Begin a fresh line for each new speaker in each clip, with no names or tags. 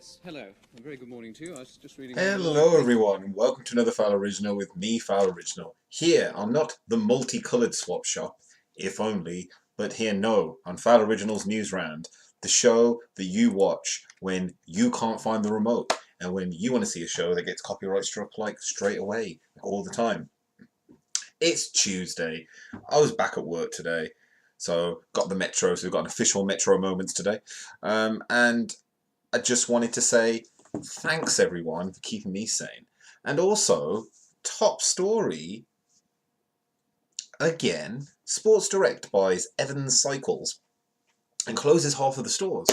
Yes, hello. A very good morning to you. I was just reading.
Hello everyone, welcome to another Fowl Original with me, Fowl Original. Here on not the multicoloured swap shop, if only, but here on Fowl Original's Newsround, the show that you watch when you can't find the remote and when you want to see a show that gets copyright struck like straight away, all the time. It's Tuesday. I was back at work today, so got the Metro, so we've got an official Metro Moments today, and I just wanted to say thanks everyone for keeping me sane. And also, top story, again, Sports Direct buys Evans Cycles and closes half of the stores.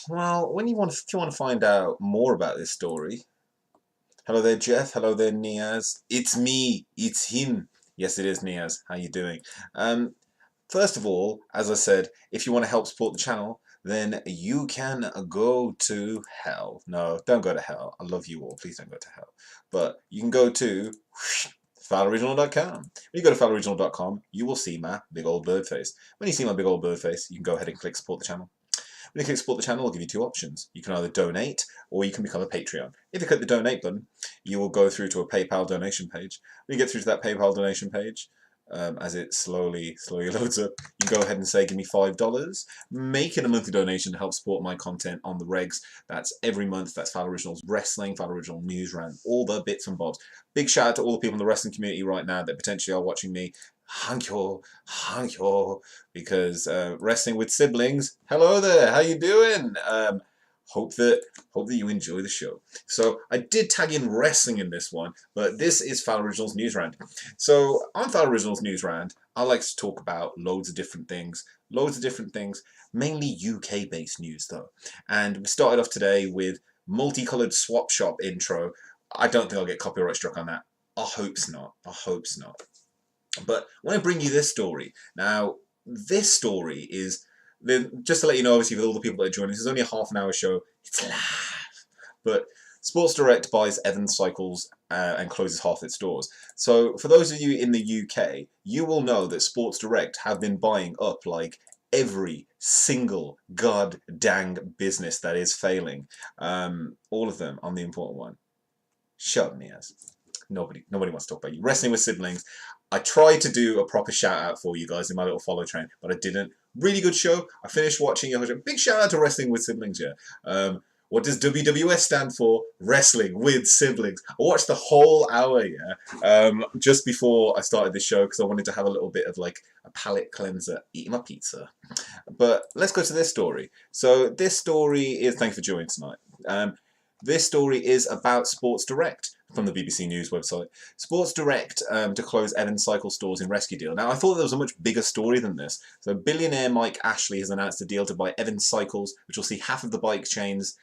Well, if you want to find out more about this story, hello there Jeff, hello there Niaz. It's me, it's him. Yes, it is Niaz. How you doing? First of all, as I said, if you want to help support the channel, then you can go to hell. No, don't go to hell. I love you all. Please don't go to hell. But you can go to fowloriginal.com. When you go to fowloriginal.com, you will see my big old bird face. When you see my big old bird face, you can go ahead and click support the channel. When you click support the channel, it'll give you two options. You can either donate or you can become a Patreon. If you click the donate button, you will go through to a PayPal donation page. When you get through to that PayPal donation page, as it slowly loads up, you go ahead and say, give me $5. Make it a monthly donation to help support my content on the regs. That's every month. That's Fowl Originals Wrestling, Fowl Original Newsround, all the bits and bobs. Big shout out to all the people in the wrestling community right now that potentially are watching me. Hankyo, because wrestling with siblings. Hello there, how you doing? Hope that you enjoy the show. So I did tag in wrestling in this one, but this is Fowl Originals Newsround. So on Fowl Originals Newsround, I like to talk about loads of different things, mainly UK-based news though. And we started off today with multicoloured swap shop intro. I don't think I'll get copyright struck on that. I hope's not. But I want to bring you this story. Now, this story is, just to let you know, obviously, with all the people that are joining, this is only a half-an-hour show. It's live. But Sports Direct buys Evans Cycles and closes half its stores. So for those of you in the UK, you will know that Sports Direct have been buying up like every single god dang business that is failing. All of them on the important one. Shut up, Niaz. Nobody wants to talk about you. Wrestling with Siblings. I tried to do a proper shout out for you guys in my little follow train, but I didn't. Really good show. I finished watching it. Big shout out to Wrestling with Siblings, yeah. What does WWS stand for? Wrestling with Siblings. I watched the whole hour, yeah, just before I started this show because I wanted to have a little bit of like a palate cleanser, eating my pizza. But let's go to this story. So this story is, thank you for joining tonight. This story is about Sports Direct from the BBC News website. Sports Direct to close Evans Cycle stores in rescue deal. Now, I thought there was a much bigger story than this. So billionaire Mike Ashley has announced a deal to buy Evans Cycles, which will see half of the bike chains,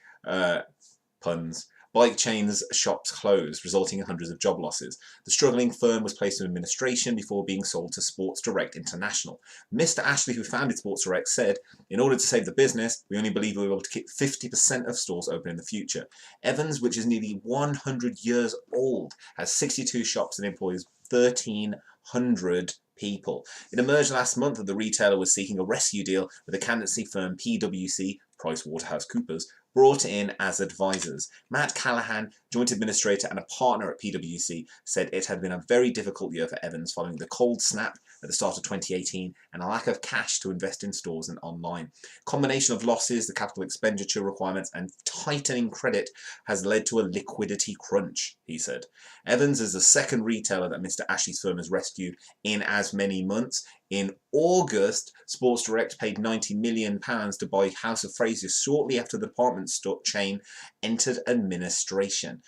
bike chains shops closed, resulting in hundreds of job losses. The struggling firm was placed in administration before being sold to Sports Direct International. Mr. Ashley, who founded Sports Direct, said, in order to save the business, we only believe we'll be able to keep 50% of stores open in the future. Evans, which is nearly 100 years old, has 62 shops and employs 1,300 people. It emerged last month that the retailer was seeking a rescue deal with accountancy firm PwC, PricewaterhouseCoopers, brought in as advisors. Matt Callahan, joint administrator and a partner at PwC, said it had been a very difficult year for Evans following the cold snap at the start of 2018 and a lack of cash to invest in stores and online. Combination of losses, the capital expenditure requirements and tightening credit has led to a liquidity crunch, he said. Evans is the second retailer that Mr. Ashley's firm has rescued in as many months. In August, Sports Direct paid £90 million to buy House of Fraser shortly after the department store chain entered administration.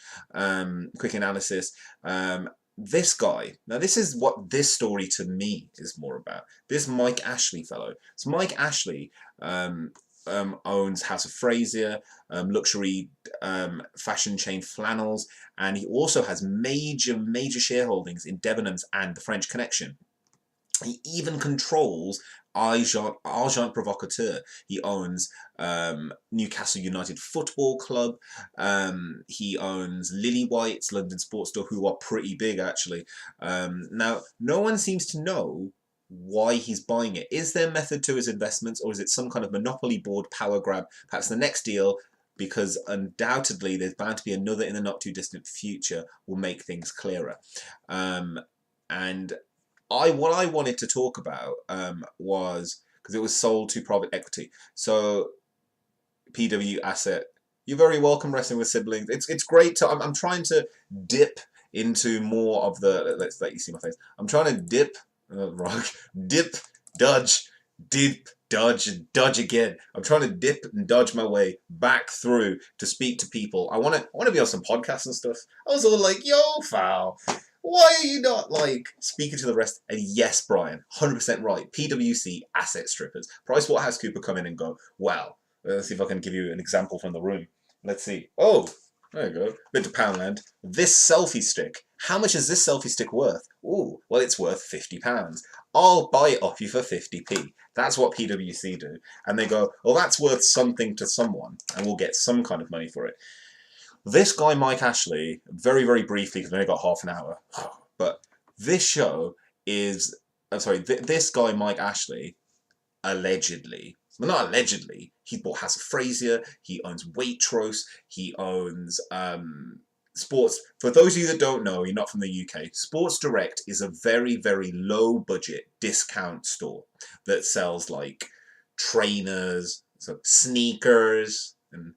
Quick analysis. This guy, now this is what this story to me is more about. This Mike Ashley fellow. So Mike Ashley owns House of Fraser, luxury fashion chain Flannels, and he also has major shareholdings in Debenhams and the French Connection. He even controls Argent Provocateur. He owns Newcastle United Football Club. He owns Lily White's London Sports Store, who are pretty big actually. Now, no one seems to know why he's buying it. Is there method to his investments, or is it some kind of monopoly board power grab? Perhaps the next deal, because undoubtedly there's bound to be another in the not too distant future, will make things clearer. And what I wanted to talk about was, because it was sold to private equity. So PW Asset, you're very welcome, Wrestling with Siblings. It's great to. I'm trying to dip into more of the. Let's let you see my face. I'm trying to dip. Dip, dodge, dip, dodge, and dodge again. I'm trying to dip and dodge my way back through to speak to people. I want to be on some podcasts and stuff. I was all like, yo, Fowl, why are you not like speaking to the rest? And yes, Brian, 100% right. PwC asset strippers. PricewaterhouseCoopers come in and go, well, let's see if I can give you an example from the room. Let's see. Oh, there you go. Bit to Poundland. This selfie stick. How much is this selfie stick worth? Ooh, well, it's worth £50. I'll buy it off you for 50p. That's what PwC do. And they go, well, that's worth something to someone, and we'll get some kind of money for it. This guy, Mike Ashley, very, very briefly, because we only got half an hour, but this show is, this guy, Mike Ashley, allegedly, well, not allegedly, he bought House of Fraser, he owns Waitrose, he owns Sports. For those of you that don't know, you're not from the UK, Sports Direct is a very, very low budget discount store that sells like trainers, so sneakers and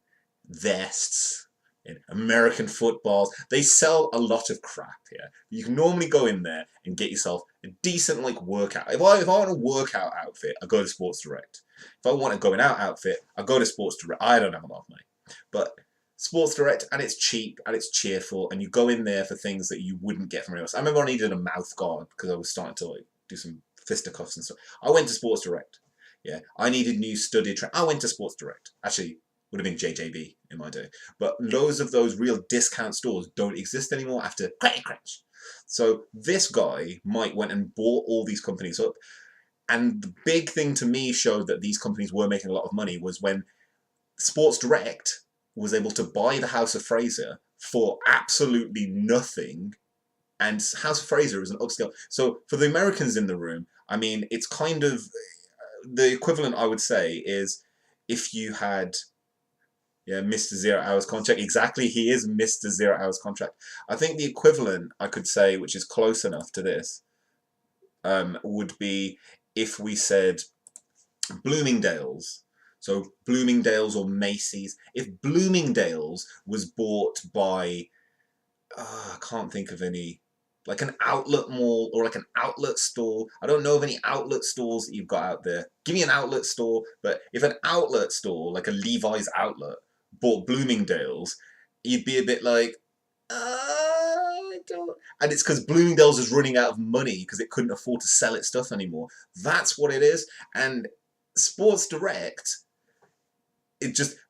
vests and American footballs. They sell a lot of crap here. You can normally go in there and get yourself a decent like workout. If I want a workout outfit, I go to Sports Direct. If I want a going out outfit, I go to Sports Direct. I don't have a lot of money, but Sports Direct, and it's cheap and it's cheerful, and you go in there for things that you wouldn't get from anywhere else. I remember I needed a mouth guard because I was starting to like do some fisticuffs and stuff. I went to Sports Direct. Yeah, I needed new studded. I went to Sports Direct. Actually, would have been JJB in my day, but loads of those real discount stores don't exist anymore after credit crunch. So this guy Mike went and bought all these companies up, and the big thing to me showed that these companies were making a lot of money was when Sports Direct was able to buy the House of Fraser for absolutely nothing, and House of Fraser is an upscale. So for the Americans in the room, I mean, it's kind of the equivalent, I would say, is if you had, yeah, Mr. 0 Hours Contract. Exactly, he is Mr. 0 Hours Contract. I think the equivalent, I could say, which is close enough to this, would be if we said Bloomingdale's. So Bloomingdale's or Macy's. If Bloomingdale's was bought by, I can't think of any, like an outlet mall or like an outlet store. I don't know of any outlet stores that you've got out there. Give me an outlet store. But if an outlet store, like a Levi's outlet, bought Bloomingdale's, you'd be a bit like, I don't. And it's because Bloomingdale's is running out of money because it couldn't afford to sell its stuff anymore. That's what it is. And Sports Direct,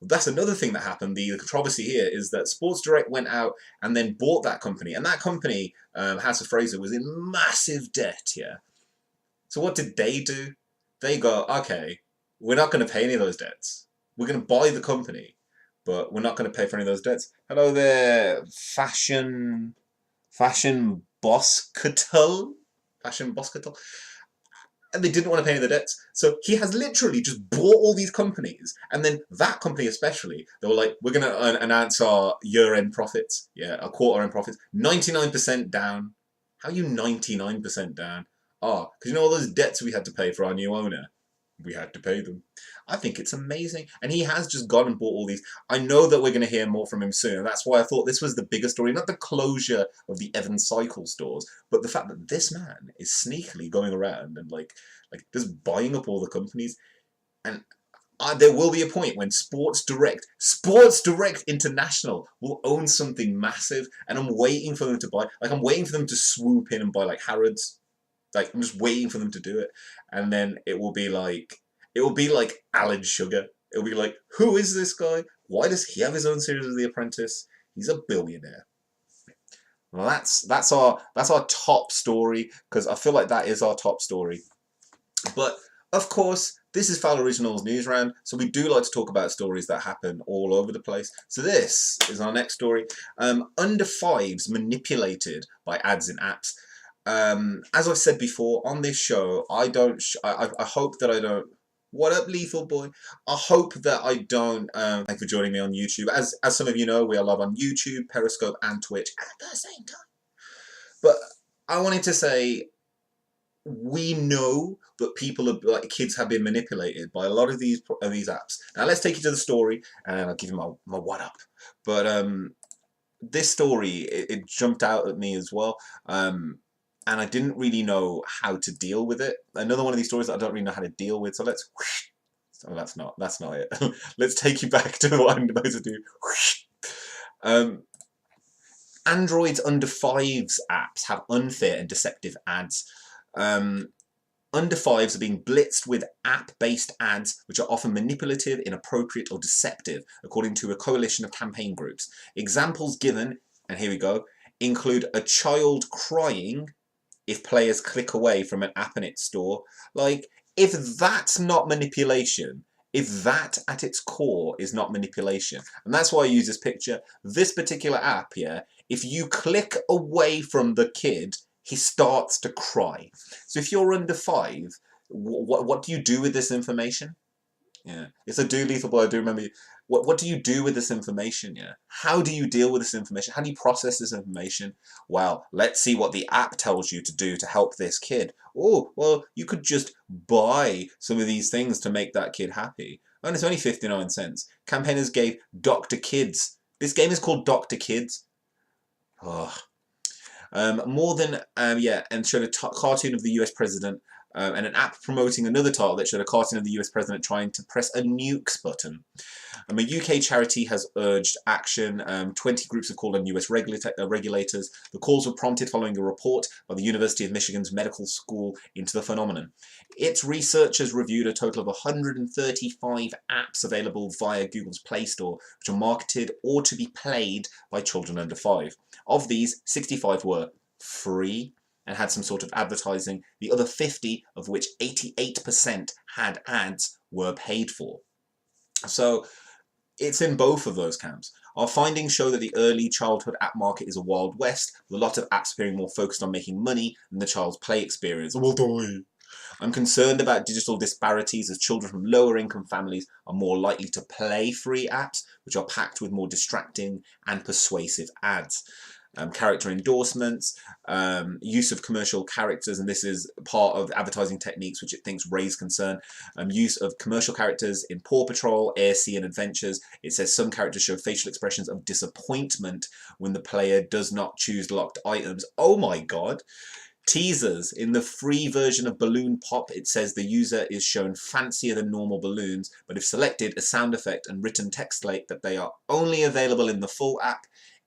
that's another thing that happened. The controversy here is that Sports Direct went out and then bought that company, and that company, House of Fraser, was in massive debt. Yeah. So what did they do? They go, okay, we're not going to pay any of those debts. We're going to buy the company, but we're not going to pay for any of those debts. Hello there, Fashion Boscatel. And they didn't want to pay any of the debts. So he has literally just bought all these companies. And then that company especially, they were like, we're going to announce our year-end profits. Yeah, our quarter-end profits. 99% down. How are you 99% down? Because you know all those debts we had to pay for our new owner? We had to pay them. I think it's amazing. And he has just gone and bought all these. I know that we're going to hear more from him soon. And that's why I thought this was the bigger story. Not the closure of the Evans Cycle stores, but the fact that this man is sneakily going around and like just buying up all the companies. And there will be a point when Sports Direct International will own something massive. And I'm waiting for them to buy. Like, I'm waiting for them to swoop in and buy like Harrods. Like, I'm just waiting for them to do it. And then it will be like Alan Sugar. It'll be like, who is this guy? Why does he have his own series of The Apprentice? He's a billionaire. Well, that's our top story, because I feel like that is our top story. But of course, this is Fowl Originals Newsround, so we do like to talk about stories that happen all over the place. So this is our next story. Under fives manipulated by ads in apps. as I've said before on this show, I don't. I hope that I don't. What up, Lethal Boy? I hope that I don't. Thank you for joining me on YouTube. As some of you know, we are live on YouTube, Periscope, and Twitch at the same time. But I wanted to say, we know that people are like kids have been manipulated by a lot of these apps. Now let's take you to the story, and I'll give you my what up. But this story it jumped out at me as well. And I didn't really know how to deal with it. Another one of these stories that I don't really know how to deal with. So let's. Oh, that's not it. Let's take you back to what I'm supposed to do. Androids under 5's apps have unfair and deceptive ads. Under 5's are being blitzed with app-based ads, which are often manipulative, inappropriate, or deceptive, according to a coalition of campaign groups. Examples given, and here we go, include a child crying if players click away from an app in its store. Like, if that's not manipulation, if that at its core is not manipulation, and that's why I use this picture, this particular app, yeah, if you click away from the kid, he starts to cry. So if you're under 5, what do you do with this information? Yeah, it's a do Lethal Boy. I do remember you. What do you do with this information? Yeah, how do you deal with this information? How do you process this information? Well, let's see what the app tells you to do to help this kid. Oh, well, you could just buy some of these things to make that kid happy. And it's only 59 cents. Campaigners gave Dr. Kids. This game is called Dr. Kids. Oh. More than, and showed a cartoon of the US president and an app promoting another title that showed a cartoon of the US president trying to press a nukes button. A UK charity has urged action. 20 groups have called on US regulators. The calls were prompted following a report by the University of Michigan's medical school into the phenomenon. Its researchers reviewed a total of 135 apps available via Google's Play Store, which are marketed or to be played by children under 5. Of these, 65 were free and had some sort of advertising. The other 50, of which 88% had ads, were paid for. So it's in both of those camps. Our findings show that the early childhood app market is a wild west, with a lot of apps appearing more focused on making money than the child's play experience. I'm concerned about digital disparities as children from lower income families are more likely to play free apps, which are packed with more distracting and persuasive ads. Character endorsements, use of commercial characters, and this is part of advertising techniques which it thinks raise concern. Use of commercial characters in Paw Patrol, Air, Sea and Adventures. It says some characters show facial expressions of disappointment when the player does not choose locked items. Oh my god. Teasers. In the free version of Balloon Pop, it says the user is shown fancier than normal balloons, but if selected, a sound effect and written text state that they are only available in the full app.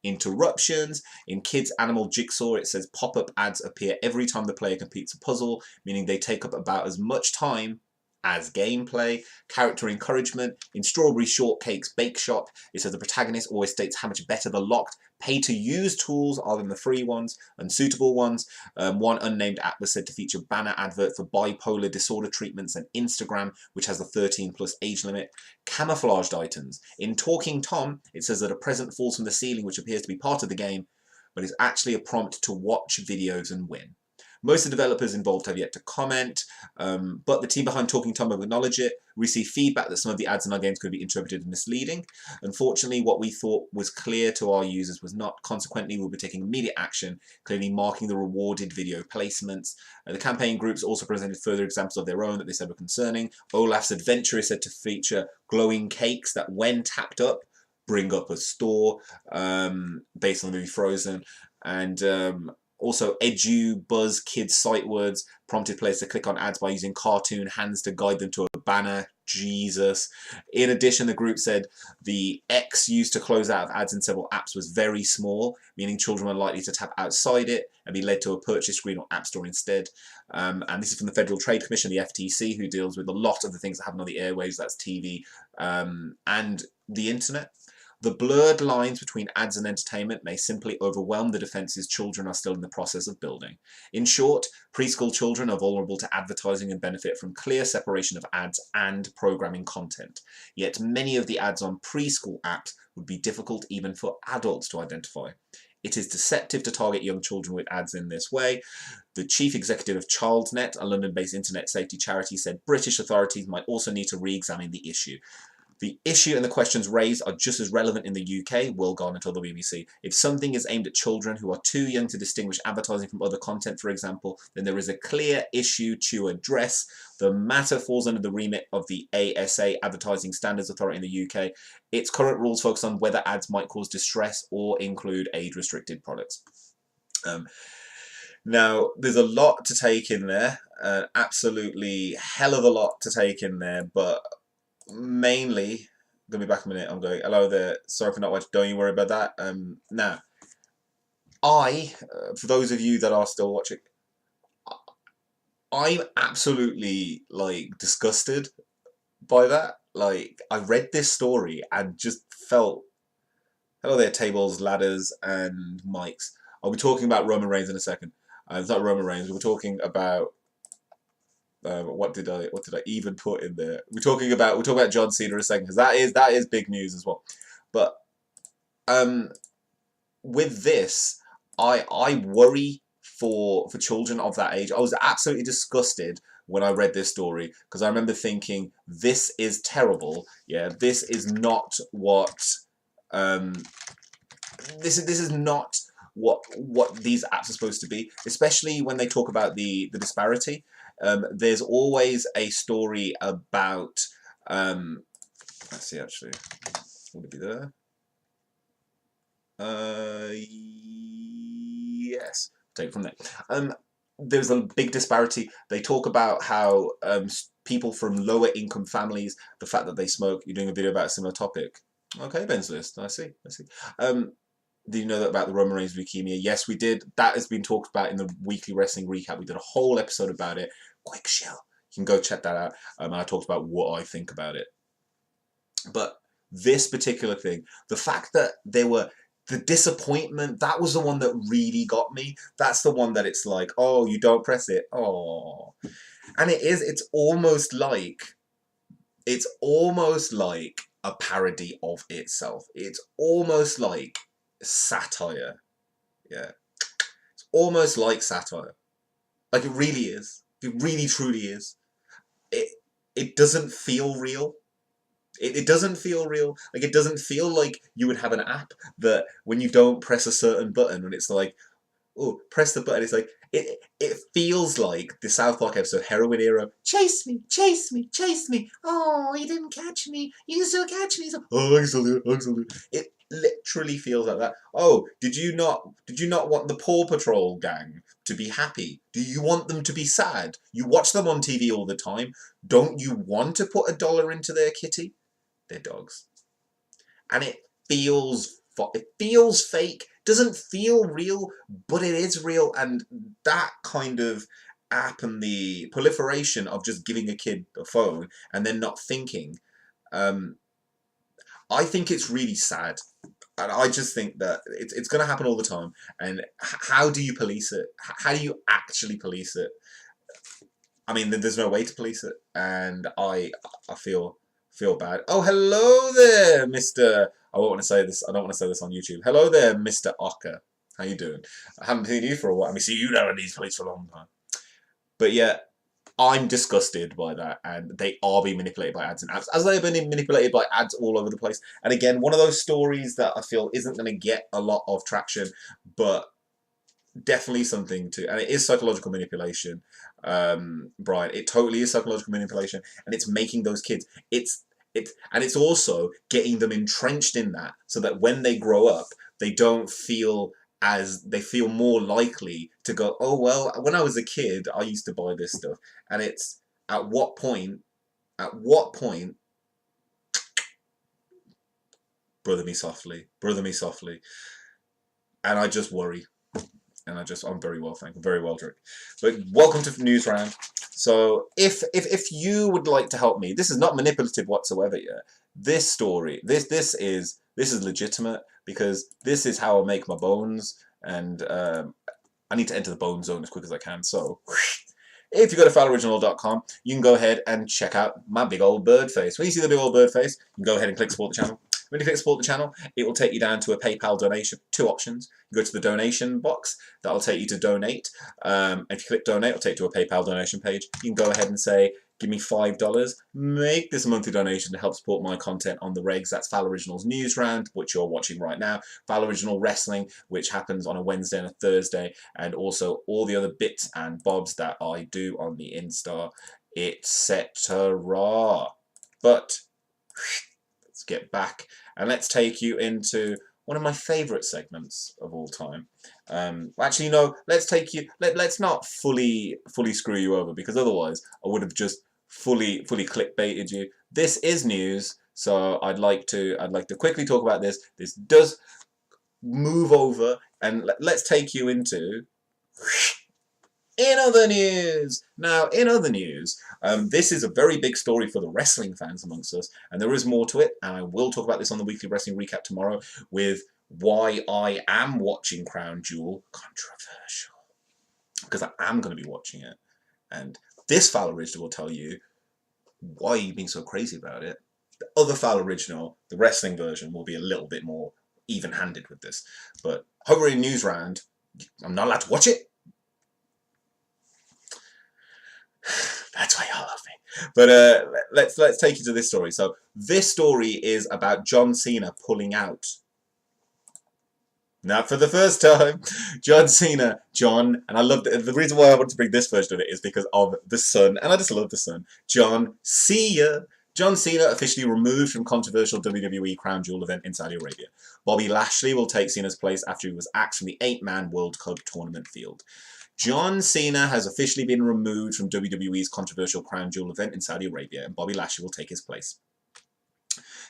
Interruptions. In Kids Animal Jigsaw, it says pop-up ads appear every time the player completes a puzzle, meaning they take up about as much time as gameplay. Character encouragement. In Strawberry Shortcake's Bake Shop, it says the protagonist always states how much better the locked pay-to-use tools are than the free ones, unsuitable ones. One unnamed app was said to feature banner advert for bipolar disorder treatments and Instagram, which has a 13+ age limit. Camouflaged items. In Talking Tom, it says that a present falls from the ceiling, which appears to be part of the game, but is actually a prompt to watch videos and win. Most of the developers involved have yet to comment, but the team behind Talking Tom have acknowledged it. We received feedback that some of the ads in our games could be interpreted as misleading. Unfortunately, what we thought was clear to our users was not. Consequently, we'll be taking immediate action, clearly marking the rewarded video placements. The campaign groups also presented further examples of their own that they said were concerning. Olaf's Adventure is said to feature glowing cakes that, when tapped up, bring up a store, based on the movie Frozen. And also, Edu Buzz Kids sight words prompted players to click on ads by using cartoon hands to guide them to a banner. Jesus. In addition, the group said the X used to close out of ads in several apps was very small, meaning children were likely to tap outside it and be led to a purchase screen or app store instead. And this is from the Federal Trade Commission, the FTC, who deals with a lot of the things that happen on the airwaves, that's TV and the internet. The blurred lines between ads and entertainment may simply overwhelm the defences children are still in the process of building. In short, preschool children are vulnerable to advertising and benefit from clear separation of ads and programming content. Yet many of the ads on preschool apps would be difficult even for adults to identify. It is deceptive to target young children with ads in this way. The chief executive of ChildNet, a London-based internet safety charity, said British authorities might also need to re-examine the issue. The issue and the questions raised are just as relevant in the UK, Will Garner told the BBC. If something is aimed at children who are too young to distinguish advertising from other content, for example, then there is a clear issue to address. The matter falls under the remit of the ASA, Advertising Standards Authority in the UK. Its current rules focus on whether ads might cause distress or include age-restricted products. Now, there's a lot to take in there, absolutely hell of a lot to take in there, but mainly, I'm going to be back in a minute, I'm going, hello there, sorry for not watching, don't you worry about that. Now, for those of you that are still watching, I'm absolutely, like, disgusted by that. Like, I read this story and just felt, hello there, tables, ladders, and mics. I'll be talking about Roman Reigns in a second. It's not Roman Reigns, we're talking about what did I even put in there? We're talking about John Cena in a second, because that is big news as well. But with this, I worry for children of that age. I was absolutely disgusted when I read this story, because I remember thinking, this is terrible. Yeah, this is not what this is not what these apps are supposed to be, especially when they talk about the disparity. There's always a story about let's see, actually, would it be there? Yes, take it from there. There's a big disparity. They talk about how people from lower income families, the fact that they smoke. You're doing a video about a similar topic. Okay, Ben's list. I see. Did you know that about the Roman Reigns leukemia? Yes, we did. That has been talked about in the weekly wrestling recap. We did a whole episode about it. Quick shell. You can go check that out. And I talked about what I think about it. But this particular thing, the fact that there were the disappointment, that was the one that really got me. That's the one that it's like, oh, you don't press it. Oh. And it's almost like a parody of itself. It's almost like satire. Yeah, it's almost like satire. Like, it really is. It really truly is. It doesn't feel real. It doesn't feel real. Like, it doesn't feel like you would have an app that when you don't press a certain button, and it's like, oh, press the button, it's like, it feels like the South Park episode Heroin Hero. Chase me, chase me, chase me. Oh, you didn't catch me. You can still catch me. So, oh, I can still do it. It literally feels like that. Oh, did you not want the Paw Patrol gang to be happy? Do you want them to be sad? You watch them on TV all the time. Don't you want to put $1 into their kitty? They're dogs. And it feels fake. Doesn't feel real, but it is real. And that kind of app and the proliferation of just giving a kid a phone and then not thinking, I think it's really sad. And I just think that it's going to happen all the time. And how do you police it? How do you actually police it? I mean, there's no way to police it. And I feel bad. Oh, hello there, Mr. I won't want to say this. I don't want to say this on YouTube. Hello there, Mr. Ocker. How you doing? I haven't seen you for a while. I mean, see, you know in these police for a long time. But yeah, I'm disgusted by that, and they are being manipulated by ads and apps, as they've been manipulated by ads all over the place. And again, one of those stories that I feel isn't going to get a lot of traction, but definitely something to, and it is psychological manipulation, Brian. It totally is psychological manipulation, and it's making those kids. And it's also getting them entrenched in that, so that when they grow up, they feel more likely to go, oh, well, when I was a kid, I used to buy this stuff. And it's, at what point, brother me softly. And I just worry. And I'm very well, thank you, very well drunk. But welcome to Newsround. So if you would like to help me, this is not manipulative whatsoever. Yeah, this story, this is legitimate, because this is how I make my bones, and I need to enter the bone zone as quick as I can. So if you go to fowloriginal.com, you can go ahead and check out my big old bird face. When you see the big old bird face, you can go ahead and click support the channel. When you click support the channel, it will take you down to a PayPal donation. Two options. You go to the donation box. That'll take you to donate. If you click donate, it'll take you to a PayPal donation page. You can go ahead and say, give me $5. Make this a monthly donation to help support my content on the regs. That's Fowl Originals Newsround, which you're watching right now. Fowl Original Wrestling, which happens on a Wednesday and a Thursday. And also all the other bits and bobs that I do on the Insta, etc. But let's get back and let's take you into one of my favourite segments of all time. Actually, no. Let's take you. Let's not fully screw you over, because otherwise I would have just fully clickbaited you. This is news, so I'd like to quickly talk about this. This does move over, and let's take you into. In other news! Now, in other news, this is a very big story for the wrestling fans amongst us, and there is more to it, and I will talk about this on the Weekly Wrestling Recap tomorrow with why I am watching Crown Jewel. Controversial. Because I am going to be watching it, and this Fowl Original will tell you why you're being so crazy about it. The other Fowl Original, the wrestling version, will be a little bit more even-handed with this. But hovering in News Round, I'm not allowed to watch it. That's why y'all love me. But let's take you to this story. So this story is about John Cena pulling out. Now, for the first time, John Cena, and I love the reason why I want to bring this version of it is because of the son, and I just love the son, John Cena. John Cena officially removed from controversial WWE Crown Jewel event in Saudi Arabia. Bobby Lashley will take Cena's place after he was axed from the 8-man World Cup tournament field. John Cena has officially been removed from WWE's controversial Crown Jewel event in Saudi Arabia, and Bobby Lashley will take his place.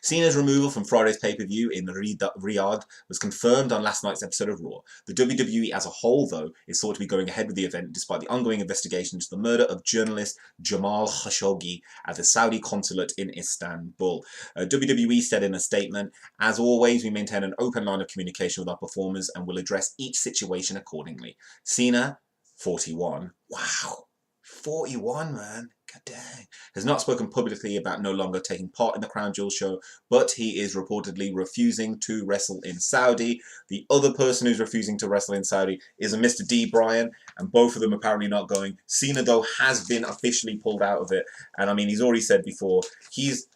Cena's removal from Friday's pay-per-view in Riyadh was confirmed on last night's episode of Raw. The WWE as a whole, though, is thought to be going ahead with the event despite the ongoing investigation into the murder of journalist Jamal Khashoggi at the Saudi consulate in Istanbul. WWE said in a statement, "As always, we maintain an open line of communication with our performers and will address each situation accordingly." Cena, 41. Wow. 41, man. God dang. Has not spoken publicly about no longer taking part in the Crown Jewel show, but he is reportedly refusing to wrestle in Saudi. The other person who's refusing to wrestle in Saudi is a Mr. D. Bryan, and both of them apparently not going. Cena, though, has been officially pulled out of it, and I mean, he's already said before, he's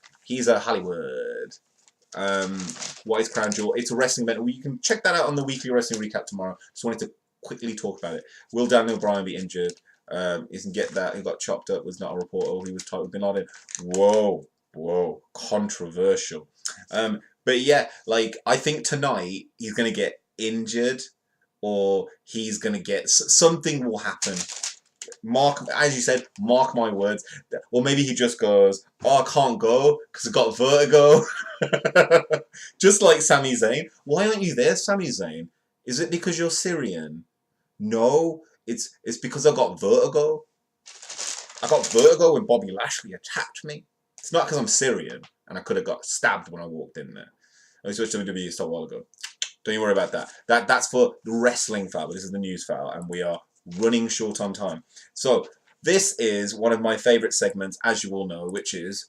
a Hollywood. What is Crown Jewel? It's a wrestling event. You can check that out on the Weekly Wrestling Recap tomorrow. Just wanted to quickly talk about it. Will Daniel Bryan be injured? Isn't get that he got chopped up, was not a reporter. He was tied with Bin Laden. Whoa, controversial. But yeah, like I think tonight he's gonna get injured, or he's gonna get something will happen. Mark, as you said, mark my words. Or maybe he just goes, "Oh, I can't go because I got vertigo." Just like Sami Zayn. Why aren't you there, Sami Zayn? Is it because you're Syrian? No. It's because I got vertigo. I got vertigo when Bobby Lashley attacked me. It's not because I'm Syrian and I could have got stabbed when I walked in there. I switched to WWE a while ago. Don't you worry about that. That's for the wrestling Fowl, but this is the news Fowl, and we are running short on time. So this is one of my favourite segments, as you all know, which is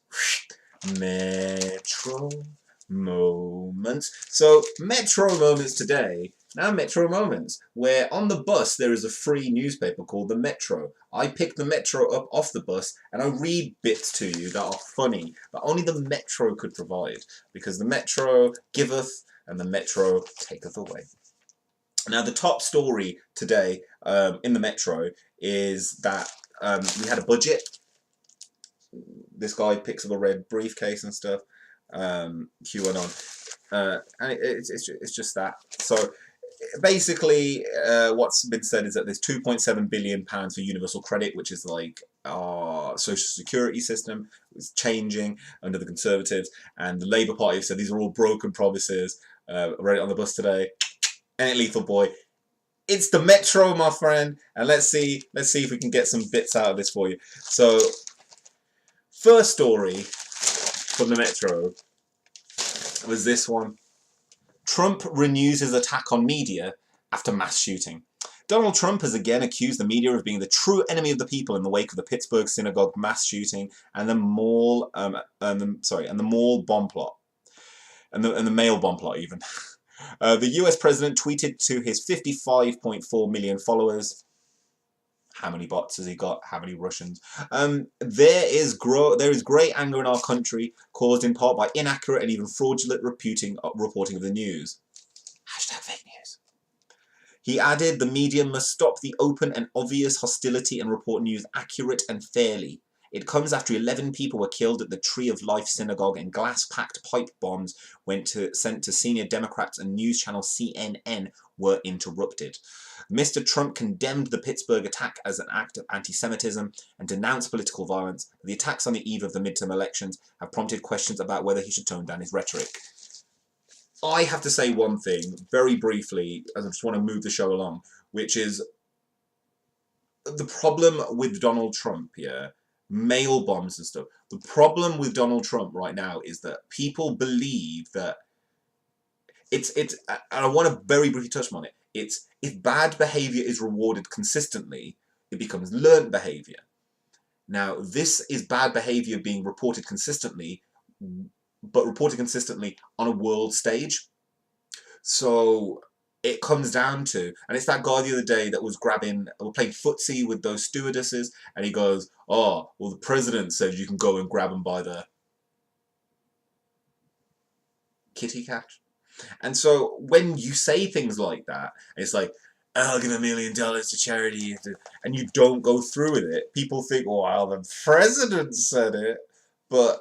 Metro Moments. So Metro Moments today. Now Metro Moments, where on the bus there is a free newspaper called The Metro. I pick The Metro up off the bus and I read bits to you that are funny, that only The Metro could provide, because The Metro giveth and The Metro taketh away. Now the top story today in The Metro is that we had a budget. This guy picks up a red briefcase and stuff, QAnon, and it's just that. So basically, what's been said is that there's £2.7 billion for universal credit, which is like our social security system. It's changing under the Conservatives, and the Labour Party have said these are all broken promises. I read it on the bus today. Ain't it lethal, boy? It's the Metro, my friend, and let's see if we can get some bits out of this for you. So, first story from the Metro was this one. Trump renews his attack on media after mass shooting. Donald Trump has again accused the media of being the true enemy of the people in the wake of the Pittsburgh synagogue mass shooting and the mall bomb plot. and the mail bomb plot even. The US president tweeted to his 55.4 million followers. How many bots has he got? How many Russians? There is great anger in our country, caused in part by inaccurate and even fraudulent reporting of the news. Hashtag fake news. He added, the media must stop the open and obvious hostility and report news accurate and fairly. It comes after 11 people were killed at the Tree of Life synagogue and glass-packed pipe bombs sent to senior Democrats and news channel CNN were interrupted. Mr. Trump condemned the Pittsburgh attack as an act of anti-Semitism and denounced political violence. The attacks on the eve of the midterm elections have prompted questions about whether he should tone down his rhetoric. I have to say one thing, very briefly, as I just want to move the show along, which is the problem with Donald Trump, mail bombs and stuff. The problem with Donald Trump right now is that people believe that and I want to very briefly touch on it, if bad behavior is rewarded consistently, it becomes learned behavior. Now, this is bad behavior being reported consistently, but reported consistently on a world stage. So it comes down to, and it's that guy the other day that was playing footsie with those stewardesses, and he goes, oh, well, the president said you can go and grab them by the kitty cat. And so when you say things like that, it's like, I'll give $1 million to charity, and you don't go through with it, people think, oh, well, the president said it, but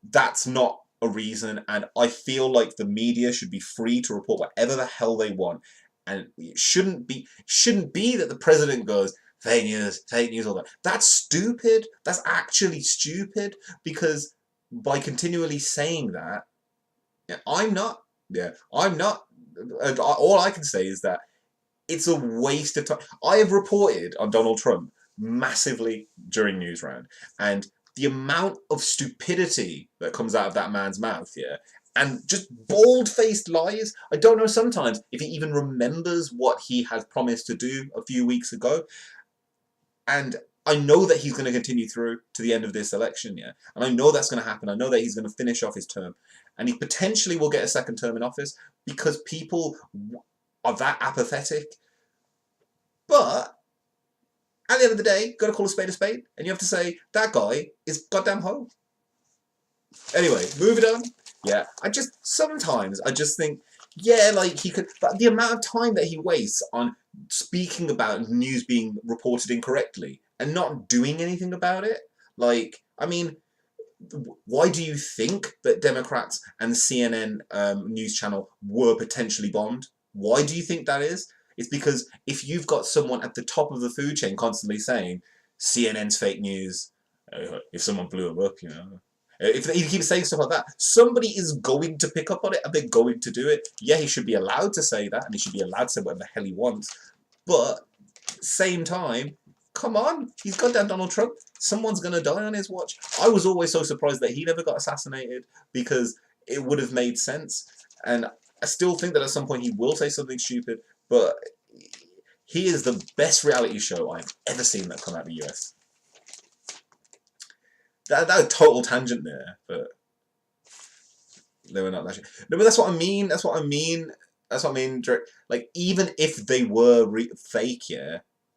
that's not a reason, and I feel like the media should be free to report whatever the hell they want, and it shouldn't be that the president goes, fake news, all that. That's stupid. That's actually stupid, because by continually saying that, all I can say is that it's a waste of time. I have reported on Donald Trump massively during Newsround, and the amount of stupidity that comes out of that man's mouth, and just bald-faced lies. I don't know sometimes if he even remembers what he has promised to do a few weeks ago. And I know that he's going to continue through to the end of this election, and I know that's going to happen. I know that he's going to finish off his term, and he potentially will get a second term in office because people are that apathetic. But at the end of the day, got to call a spade, and you have to say, that guy is goddamn hoe. Anyway, moving on. Sometimes I just think, like he could, but the amount of time that he wastes on speaking about news being reported incorrectly and not doing anything about it. Like, I mean, why do you think that Democrats and CNN news channel were potentially bombed? Why do you think that is? It's because if you've got someone at the top of the food chain constantly saying CNN's fake news, if someone blew him up, if he keeps saying stuff like that, somebody is going to pick up on it and they're going to do it. Yeah, he should be allowed to say that, and he should be allowed to say whatever the hell he wants. But at the same time, come on, he's goddamn Donald Trump. Someone's going to die on his watch. I was always so surprised that he never got assassinated, because it would have made sense. And I still think that at some point he will say something stupid, but he is the best reality show I've ever seen that come out of the US. That was a total tangent there, but they were not that. No, but that's what I mean. That's what I mean. Like, even if they were fake,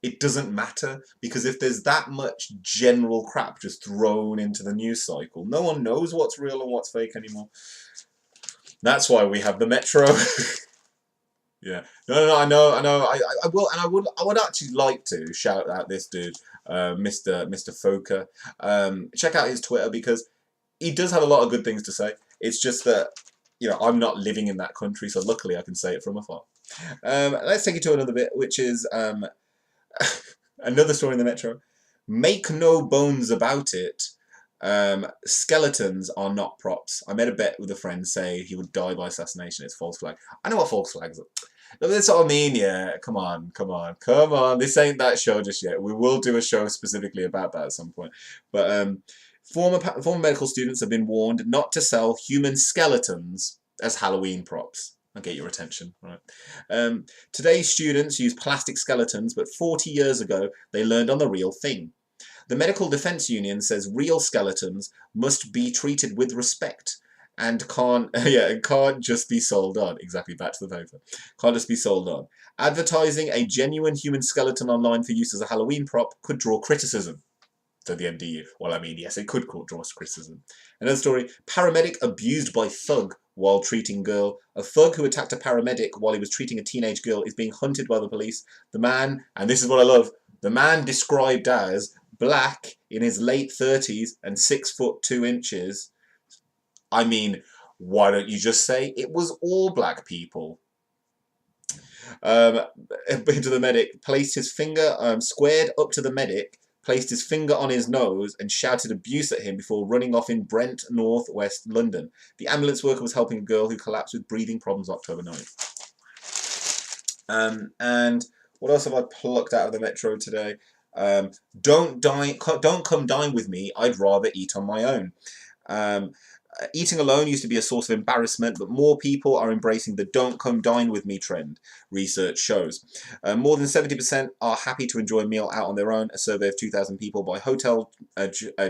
it doesn't matter, because if there's that much general crap just thrown into the news cycle, no one knows what's real and what's fake anymore. That's why we have the Metro. No, I know. I will, and I would actually like to shout out this dude, Mr. Foker. Check out his Twitter, because he does have a lot of good things to say. It's just that, I'm not living in that country, so luckily I can say it from afar. Let's take it to another bit, which is another story in the Metro. Make no bones about it. Skeletons are not props. I made a bet with a friend, say he would die by assassination. It's false flag. I know what false flags are. That's what I mean, Come on. This ain't that show just yet. We will do a show specifically about that at some point. But former medical students have been warned not to sell human skeletons as Halloween props. I'll get your attention, right? Today's students use plastic skeletons, but 40 years ago they learned on the real thing. The Medical Defense Union says real skeletons must be treated with respect, and can't just be sold on. Exactly, back to the paper. Can't just be sold on. Advertising a genuine human skeleton online for use as a Halloween prop could draw criticism. So the MDU. Well, I mean, yes, it could draw criticism. Another story, paramedic abused by thug while treating girl. A thug who attacked a paramedic while he was treating a teenage girl is being hunted by the police. The man, and this is what I love, the man described as black, in his late 30s and 6'2". I mean, why don't you just say it was all black people? Into the medic, placed his finger, squared up to the medic, placed his finger on his nose and shouted abuse at him before running off in Brent, North West London. The ambulance worker was helping a girl who collapsed with breathing problems October 9th. And what else have I plucked out of the Metro today? Don't come dine with me. I'd rather eat on my own. Eating alone used to be a source of embarrassment, but more people are embracing the don't come dine with me trend, research shows. More than 70% are happy to enjoy a meal out on their own. A survey of 2,000 people by hotel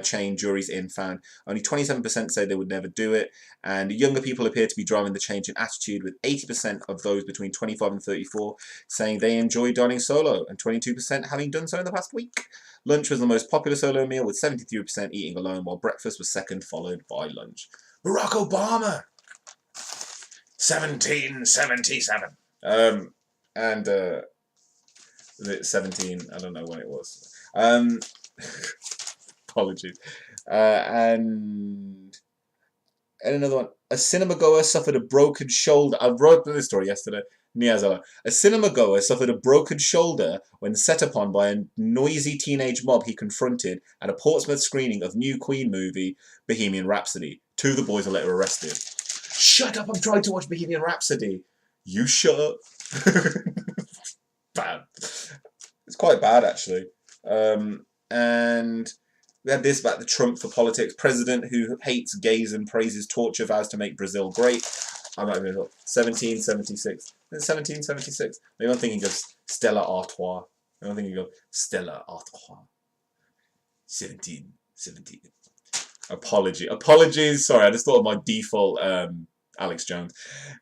chain Juries Inn found only 27% say they would never do it, and younger people appear to be driving the change in attitude, with 80% of those between 25 and 34 saying they enjoy dining solo, and 22% having done so in the past week. Lunch was the most popular solo meal, with 73% eating alone, while breakfast was second, followed by lunch. Barack Obama, 1777. And 17, I don't know when it was. Apologies. And another one. A cinema goer suffered a broken shoulder. I wrote this story yesterday. A cinema goer suffered a broken shoulder when set upon by a noisy teenage mob he confronted at a Portsmouth screening of new Queen movie, Bohemian Rhapsody. Two of the boys are later arrested. Shut up, I'm trying to watch Bohemian Rhapsody. You shut up. Bad. It's quite bad, actually. And we had this about the Trump for politics. President who hates gays and praises torture vows to make Brazil great. I might have been 1776. 1776. Maybe I'm thinking of Stella Artois. Maybe I'm thinking of Stella Artois. 1717. Apologies. Sorry, I just thought of my default Alex Jones.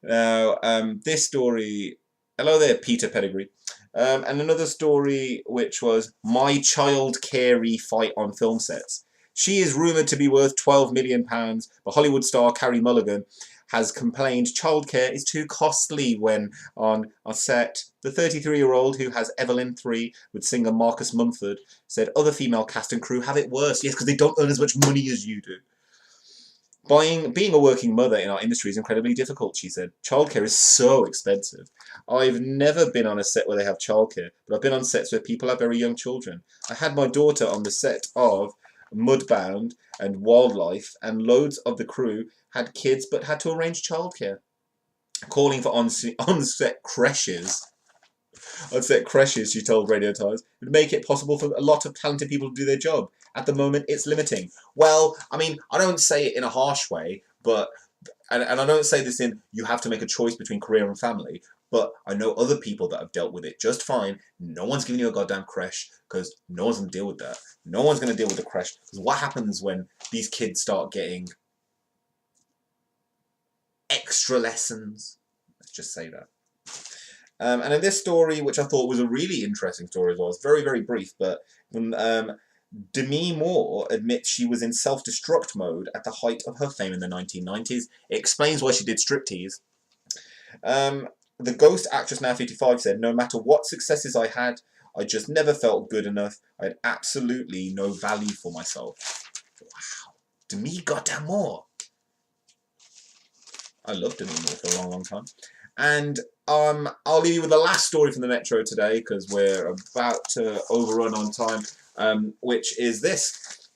Now, this story. Hello there, Peter Pettigrew. And another story which was my child carey fight on film sets. She is rumoured to be worth £12 million, but Hollywood star Carey Mulligan has complained childcare is too costly when on set. The 33-year-old, who has Evelyn 3 with singer Marcus Mumford, said other female cast and crew have it worse. Yes, because they don't earn as much money as you do. Being a working mother in our industry is incredibly difficult, she said. Childcare is so expensive. I've never been on a set where they have childcare, but I've been on sets where people have very young children. I had my daughter on the set of Mudbound and Wildlife, and loads of the crew had kids but had to arrange childcare. Calling for on-set creches, she told Radio Times, would make it possible for a lot of talented people to do their job. At the moment, it's limiting. Well, I mean, I don't say it in a harsh way, but and I don't say this in you have to make a choice between career and family, but I know other people that have dealt with it just fine. No one's giving you a goddamn creche because no one's going to deal with that. No one's going to deal with the creche. Because what happens when these kids start getting extra lessons? Let's just say that. And in this story, which I thought was a really interesting story as well, it's very, very brief, but when Demi Moore admits she was in self-destruct mode at the height of her fame in the 1990s. It explains why she did striptease. The ghost actress, now 55, said, no matter what successes I had, I just never felt good enough. I had absolutely no value for myself. Wow. Demi goddamn Moore. I loved Demi Moore for a long, long time. And I'll leave you with the last story from the Metro today, because we're about to overrun on time, which is this.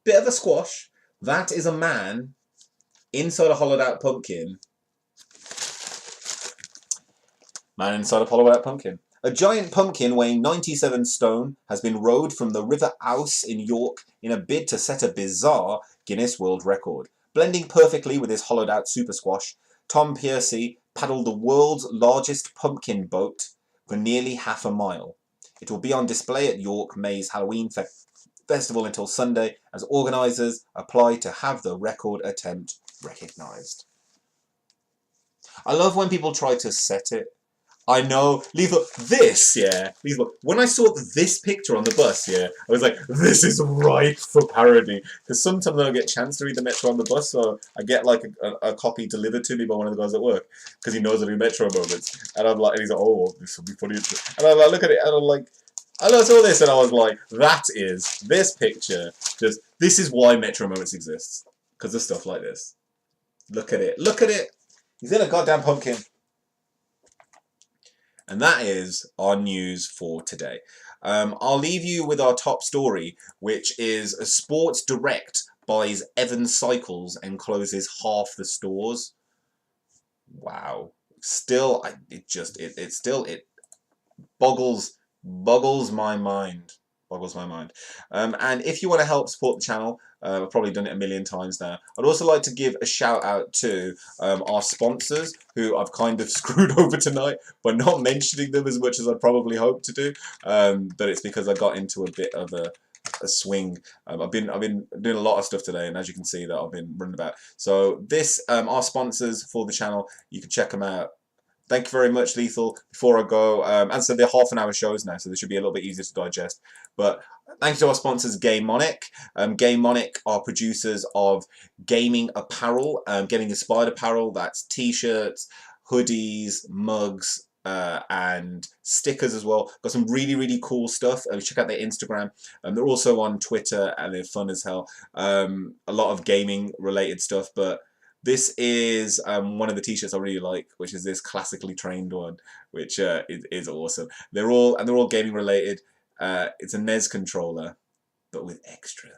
Bit of a squash. That is a man inside a hollowed out pumpkin. Man inside a hollowed out pumpkin. A giant pumpkin weighing 97 stone has been rowed from the River Ouse in York in a bid to set a bizarre Guinness World Record. Blending perfectly with his hollowed out super squash, Tom Piercy paddled the world's largest pumpkin boat for nearly half a mile. It will be on display at York May's Halloween festival until Sunday as organisers apply to have the record attempt recognised. I love when people try to set it. I know, Lethal, this, yeah, Lethal, when I saw this picture on the bus, yeah, I was like, this is ripe for parody. Because sometimes I don't get a chance to read the Metro on the bus, so I get like a copy delivered to me by one of the guys at work, because he knows I do Metro moments. And I'm like, and he's like, oh, this will be funny. And I like, look at it, and I'm like, I saw this, and I was like, this picture, this is why Metro moments exists. Because of stuff like this. Look at it, look at it. He's in a goddamn pumpkin. And that is our news for today. I'll leave you with our top story, which is Sports Direct buys Evans Cycles and closes half the stores. Wow. Still, it boggles my mind. Boggles my mind. And if you want to help support the channel, I've probably done it a million times now. I'd also like to give a shout out to our sponsors, who I've kind of screwed over tonight by not mentioning them as much as I probably hoped to do. But it's because I got into a bit of a swing. I've been doing a lot of stuff today, and as you can see, that I've been running about. So this, our sponsors for the channel, you can check them out. Thank you very much, Lethal. Before I go, as I said, they're half-an-hour shows now, so they should be a little bit easier to digest. But thank you to our sponsors, GameMonic. GameMonic are producers of gaming apparel, gaming inspired apparel. That's t-shirts, hoodies, mugs, and stickers as well. Got some really, really cool stuff. Check out their Instagram. They're also on Twitter, and they're fun as hell. A lot of gaming related stuff, but this is one of the t-shirts I really like, which is this classically trained one, which is awesome. They're all gaming related. It's a NES controller, but with extra.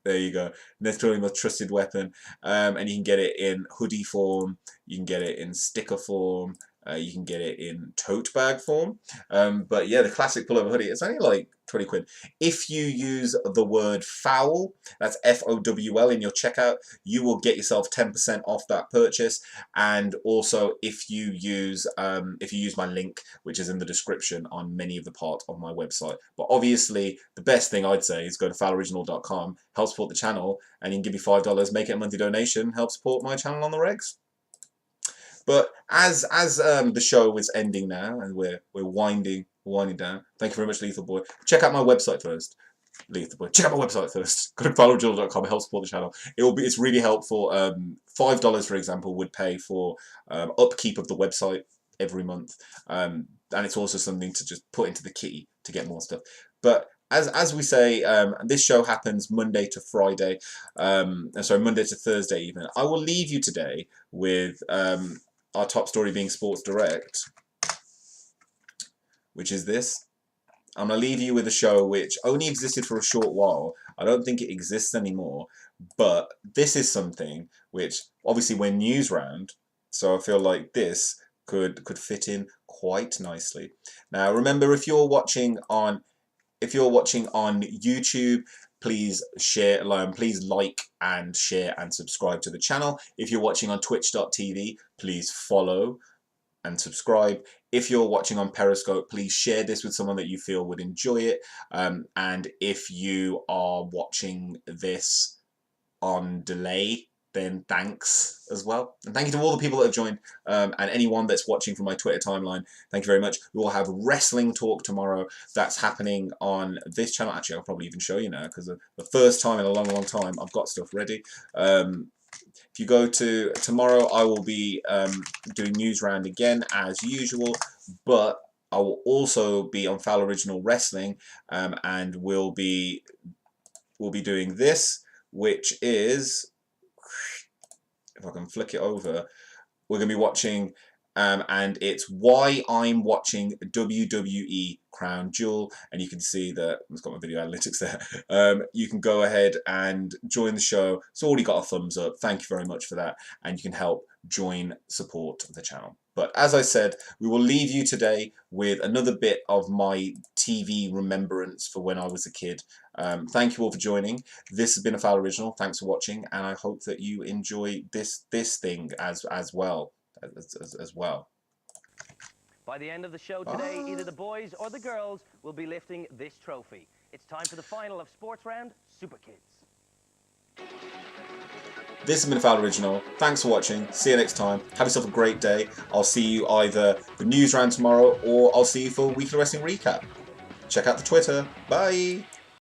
There you go. NES controller, most trusted weapon, and you can get it in hoodie form. You can get it in sticker form. You can get it in tote bag form. But yeah, the classic pullover hoodie, it's only like 20 quid. If you use the word Fowl, that's F-O-W-L in your checkout, you will get yourself 10% off that purchase. And also if you use my link, which is in the description on many of the parts of my website. But obviously the best thing I'd say is go to fowloriginal.com, help support the channel, and you can give me $5, make it a monthly donation, help support my channel on the regs. But as the show is ending now, and we're winding down. Thank you very much, Lethal Boy. Check out my website first. Lethal Boy. Check out my website first. Go to fowloriginal.com. Help support the channel. It's really helpful. $5, for example, would pay for upkeep of the website every month, and it's also something to just put into the kitty to get more stuff. But as we say, this show happens Monday to Friday. Sorry, Monday to Thursday even. I will leave you today with our top story being Sports Direct, which is this. I'm going to leave you with a show which only existed for a short while. I don't think it exists anymore, but this is something which, obviously we're Newsround, so I feel like this could fit in quite nicely. Now remember, if you're watching on YouTube, please share, please like and share and subscribe to the channel. If you're watching on twitch.tv, please follow and subscribe. If you're watching on Periscope, please share this with someone that you feel would enjoy it. And if you are watching this on delay, then thanks as well. And thank you to all the people that have joined, and anyone that's watching from my Twitter timeline. Thank you very much. We will have wrestling talk tomorrow. That's happening on this channel. Actually, I'll probably even show you now, because the first time in a long, long time, I've got stuff ready. If you go to tomorrow, I will be doing Newsround again as usual, but I will also be on Fowl Original Wrestling, and we'll be doing this, which is, if I can flick it over, we're going to be watching, and it's why I'm watching WWE Crown Jewel, and you can see that it's got my video analytics there. You can go ahead and join the show. It's already got a thumbs up. Thank you very much for that, and you can help support the channel. But as I said, we will leave you today with another bit of my TV remembrance for when I was a kid. Thank you all for joining. This has been a Fowl Original. Thanks for watching, and I hope that you enjoy this thing as well.
By the end of the show today, either the boys or the girls will be lifting this trophy. It's time for the final of Sports Round Super Kids.
This has been a Fowl original. Thanks for watching. See you next time. Have yourself a great day. I'll see you either for Newsround tomorrow or I'll see you for Weekly Wrestling Recap. Check out the Twitter. Bye.